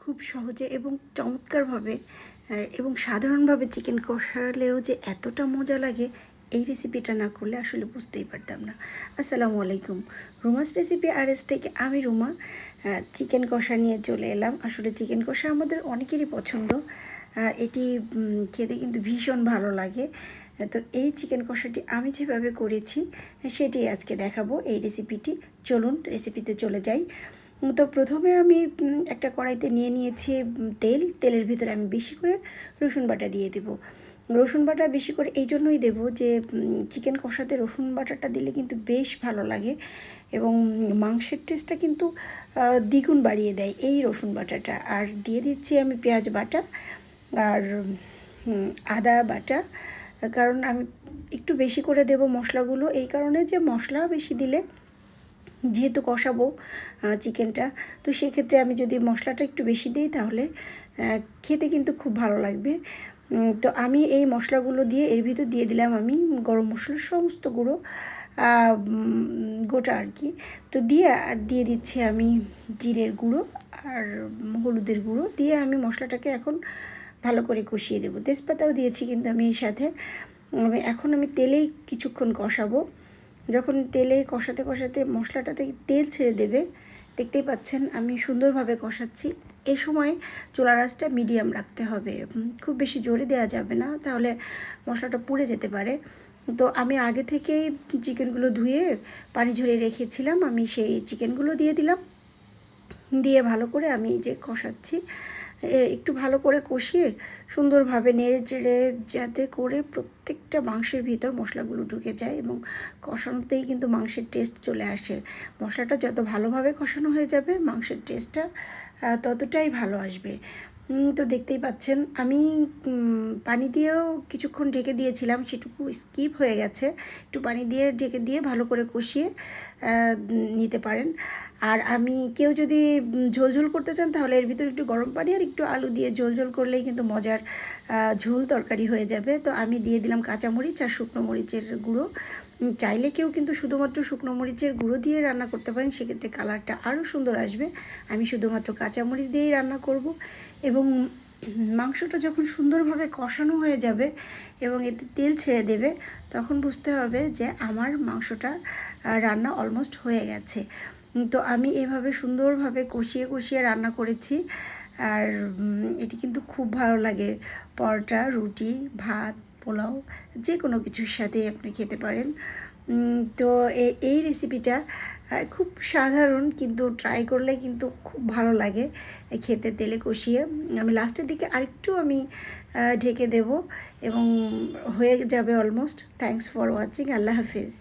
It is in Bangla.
খুব সহজে এবং চমৎকারভাবে এবং সাধারণভাবে চিকেন কষালেও যে এতটা মজা লাগে এই রেসিপিটা না করলে আসলে বুঝতেই পারতাম না। আসসালামু আলাইকুম, রুমাস রেসিপি আরএস থেকে আমি রুমা চিকেন কষা নিয়ে চলে এলাম। আসলে চিকেন কষা আমাদের অনেকেরই পছন্দ, এটি খেতে কিন্তু ভীষণ ভালো লাগে। তো এই চিকেন কষাটি আমি যেভাবে করেছি সেটি আজকে দেখাবো এই রেসিপিটি। চলুন রেসিপিতে চলে যাই। তো প্রথমে আমি একটা কড়াইতে নিয়ে নিয়েছি তেলের ভিতরে আমি বেশি করে রসুন বাটা দিয়ে দেব। রসুন বাটা বেশি করে এই জন্যই দেবো যে চিকেন কষাতে রসুন বাটাটা দিলে কিন্তু বেশ ভালো লাগে এবং মাংসের টেস্টটা কিন্তু দ্বিগুণ বাড়িয়ে দেয় এই রসুন বাটাটা। আর দিয়ে দিচ্ছি আমি পেঁয়াজ বাটা আর আদা বাটা, কারণ আমি একটু বেশি করে দেব মশলাগুলো, এই কারণে যে মশলা বেশি দিলে যেহেতু কষাবো চিকেনটা, তো সেক্ষেত্রে আমি যদি মশলাটা একটু বেশি দিই তাহলে খেতে কিন্তু খুব ভালো লাগবে। তো আমি এই মশলাগুলো দিয়ে এর ভিতর দিয়ে দিলাম আমি গরম মশলার সমস্ত গুঁড়ো, গোটা আর কি। তো দিয়ে দিচ্ছি আমি জিরের গুঁড়ো আর হলুদের গুঁড়ো দিয়ে আমি মশলাটাকে এখন ভালো করে কষিয়ে দেবো। তেজপাতাও দিয়েছি কিন্তু আমি এই সাথে। এখন আমি তেলেই কিছুক্ষণ কষাবো। যখন তেলে কষাতে কষাতে মশলাটাতে তেল ছেড়ে দেবে, দেখতেই পাচ্ছেন আমি সুন্দরভাবে কষাচ্ছি। এই সময় চুলার আঁচটা মিডিয়াম রাখতে হবে, খুব বেশি জোরে দেওয়া যাবে না, তাহলে মশলাটা পুড়ে যেতে পারে। তো আমি আগে থেকেই চিকেনগুলো ধুয়ে পানি ঝরিয়ে রেখেছিলাম, আমি সেই চিকেনগুলো দিয়ে দিলাম। দিয়ে ভালো করে আমি যে কষাচ্ছি, একটু ভালো করে কষিয়ে সুন্দরভাবে নেড়ে চেড়ে যাতে করে প্রত্যেকটা মাংসের ভিতর মশলাগুলো ঢুকে যায় এবং কষানোতেই কিন্তু মাংসের টেস্ট চলে আসে। মশলাটা যত ভালোভাবে কষানো হয়ে যাবে মাংসের টেস্টটা ততটাই ভালো আসবে। তো দেখতেই পাচ্ছেন আমি পানি দিয়েও কিছুক্ষণ ঢেকে দিয়েছিলাম, সেটুকু স্কিপ হয়ে গেছে। একটু পানি দিয়ে ঢেকে দিয়ে ভালো করে কষিয়ে নিতে পারেন। আর আমি কেউ যদি ঝোল করতে চান তাহলে এর ভিতরে একটু গরম পানি আর একটু আলু দিয়ে ঝোল করলেই কিন্তু মজার ঝোল তরকারি হয়ে যাবে। তো আমি দিয়ে দিলাম কাঁচামরিচ আর শুকনো মরিচের গুঁড়ো। চাইলে কেউ কিন্তু শুধুমাত্র শুকনো মরিচের গুঁড়ো দিয়ে রান্না করতে পারেন, সেক্ষেত্রে কালারটা আরও সুন্দর আসবে। আমি শুধুমাত্র কাঁচামরিচ দিয়েই রান্না করব এবং মাংসটা যখন সুন্দরভাবে কষানো হয়ে যাবে এবং এতে তেল ছেড়ে দেবে, তখন বুঝতে হবে যে আমার মাংসটা রান্না অলমোস্ট হয়ে গেছে। তো আমি এভাবে সুন্দরভাবে কষিয়ে কষিয়ে রান্না করেছি। আর এটি কিন্তু খুব ভালো লাগে পরোটা, রুটি, ভাত, পোলাও যে কোনো কিছুর সাথে আপনি খেতে পারেন। তো এই রেসিপিটা খুব সাধারণ, কিন্তু ট্রাই করলে কিন্তু খুব ভালো লাগে খেতে। তেলে কষিয়ে আমি লাস্টের দিকে আরেকটু আমি ঢেকে দেব এবং হয়ে যাবে almost. Thanks for watching. Allah Hafiz.